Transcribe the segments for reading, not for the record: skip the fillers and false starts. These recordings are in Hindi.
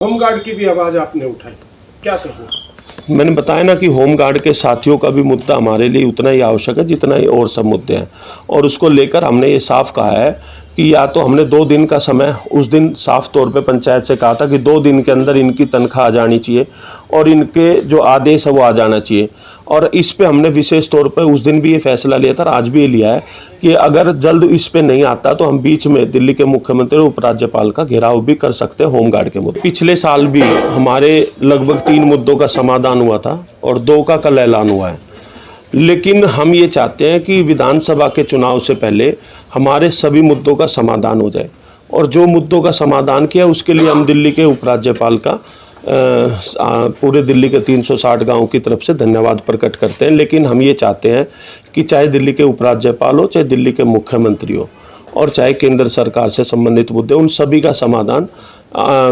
होमगार्ड की भी आवाज़ आपने उठाई, क्या कहें? मैंने बताया ना कि होमगार्ड के साथियों का भी मुद्दा हमारे लिए उतना ही आवश्यक है जितना ही और सब मुद्दे हैं, और उसको लेकर हमने ये साफ कहा है कि या तो हमने 2 दिन का समय उस दिन साफ तौर पे पंचायत से कहा था कि 2 दिन के अंदर इनकी तनख्वाह आ जानी चाहिए और इनके जो आदेश है वो आ जाना चाहिए, और इस पे हमने विशेष तौर पे उस दिन भी ये फैसला लिया था और आज भी ये लिया है कि अगर जल्द इस पे नहीं आता तो हम बीच में दिल्ली के मुख्यमंत्री और उपराज्यपाल का घेराव भी कर सकते हैं होमगार्ड के मुद्दे। पिछले साल भी हमारे लगभग 3 मुद्दों का समाधान हुआ था और 2 का कल ऐलान हुआ है, लेकिन हम ये चाहते हैं कि विधानसभा के चुनाव से पहले हमारे सभी मुद्दों का समाधान हो जाए, और जो मुद्दों का समाधान किया उसके लिए हम दिल्ली के उपराज्यपाल का पूरे दिल्ली के 360 गांव की तरफ से धन्यवाद प्रकट करते हैं। लेकिन हम ये चाहते हैं कि चाहे दिल्ली के उपराज्यपाल हो, चाहे दिल्ली के मुख्यमंत्री हो, और चाहे केंद्र सरकार से संबंधित मुद्दे, उन सभी का समाधान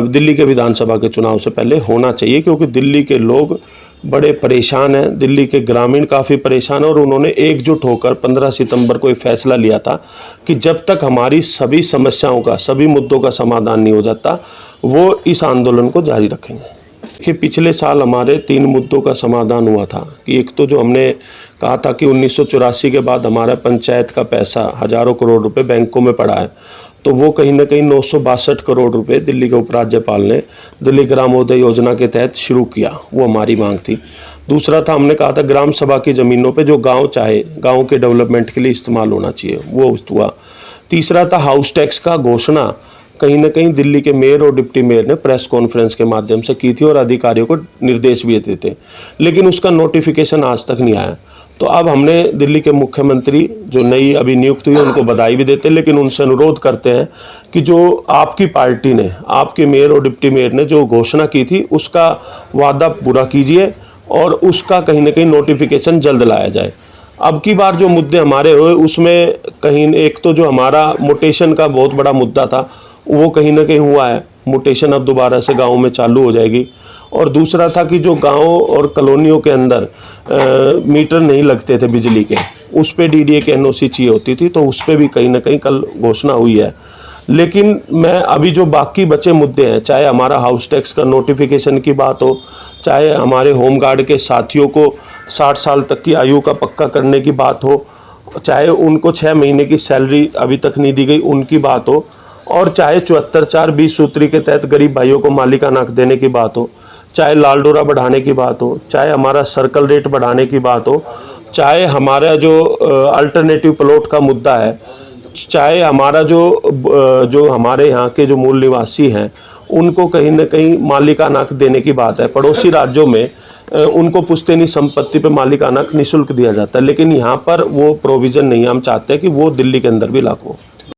दिल्ली के विधानसभा के चुनाव से पहले होना चाहिए, क्योंकि दिल्ली के लोग बड़े परेशान हैं, दिल्ली के ग्रामीण काफ़ी परेशान हैं, और उन्होंने एकजुट होकर 15 सितंबर को एक फैसला लिया था कि जब तक हमारी सभी समस्याओं का, सभी मुद्दों का समाधान नहीं हो जाता, वो इस आंदोलन को जारी रखेंगे। कि पिछले साल हमारे 3 मुद्दों का समाधान हुआ था कि एक तो जो हमने कहा था कि 1984 के बाद हमारा पंचायत का पैसा हज़ारों करोड़ रुपए बैंकों में पड़ा है, तो वो कहीं ना कहीं 962 करोड़ रुपए दिल्ली के उपराज्यपाल ने दिल्ली ग्रामोदय योजना के तहत शुरू किया, वो हमारी मांग थी। दूसरा था, हमने कहा था ग्राम सभा की ज़मीनों पे जो गांव चाहे गांव के डेवलपमेंट के लिए इस्तेमाल होना चाहिए, वो हुआ। तीसरा था हाउस टैक्स का घोषणा कहीं ना कहीं दिल्ली के मेयर और डिप्टी मेयर ने प्रेस कॉन्फ्रेंस के माध्यम से की थी और अधिकारियों को निर्देश भी देते थे, लेकिन उसका नोटिफिकेशन आज तक नहीं आया। तो अब हमने दिल्ली के मुख्यमंत्री जो नई अभी नियुक्त हुई उनको बधाई भी देते हैं, लेकिन उनसे अनुरोध करते हैं कि जो आपकी पार्टी ने, आपके मेयर और डिप्टी मेयर ने जो घोषणा की थी उसका वादा पूरा कीजिए और उसका कहीं ना कहीं नोटिफिकेशन जल्द लाया जाए। अब की बार जो मुद्दे हमारे हुए उसमें कहीं एक तो जो हमारा मोटेशन का बहुत बड़ा मुद्दा था वो कहीं ना कहीं हुआ है, मोटेशन अब दोबारा से गाँव में चालू हो जाएगी। और दूसरा था कि जो गाँव और कॉलोनियों के अंदर मीटर नहीं लगते थे बिजली के, उस पे डीडीए की एनओसी चाहिए होती थी, तो उस पे भी कहीं ना कहीं कल घोषणा हुई है। लेकिन मैं अभी जो बाकी बचे मुद्दे हैं, चाहे हमारा हाउस टैक्स का नोटिफिकेशन की बात हो, चाहे हमारे होमगार्ड के साथियों को 60 साल तक की आयु का पक्का करने की बात हो, चाहे उनको 6 महीने की सैलरी अभी तक नहीं दी गई उनकी बात हो, और चाहे 74/4/20 सूत्री के तहत गरीब भाइयों को मालिकाना हक देने की बात हो, चाहे लाल डोरा बढ़ाने की बात हो, चाहे हमारा सर्कल रेट बढ़ाने की बात हो, चाहे हमारा जो अल्टरनेटिव प्लॉट का मुद्दा है, चाहे हमारा जो हमारे यहाँ के जो मूल निवासी हैं उनको कहीं ना कहीं मालिकाना हक देने की बात है। पड़ोसी राज्यों में उनको पुश्तैनी संपत्ति पे मालिकाना हक निःशुल्क दिया जाता है, लेकिन यहाँ पर वो प्रोविज़न नहीं है। हम चाहते हैं कि वो दिल्ली के अंदर भी लागू हो।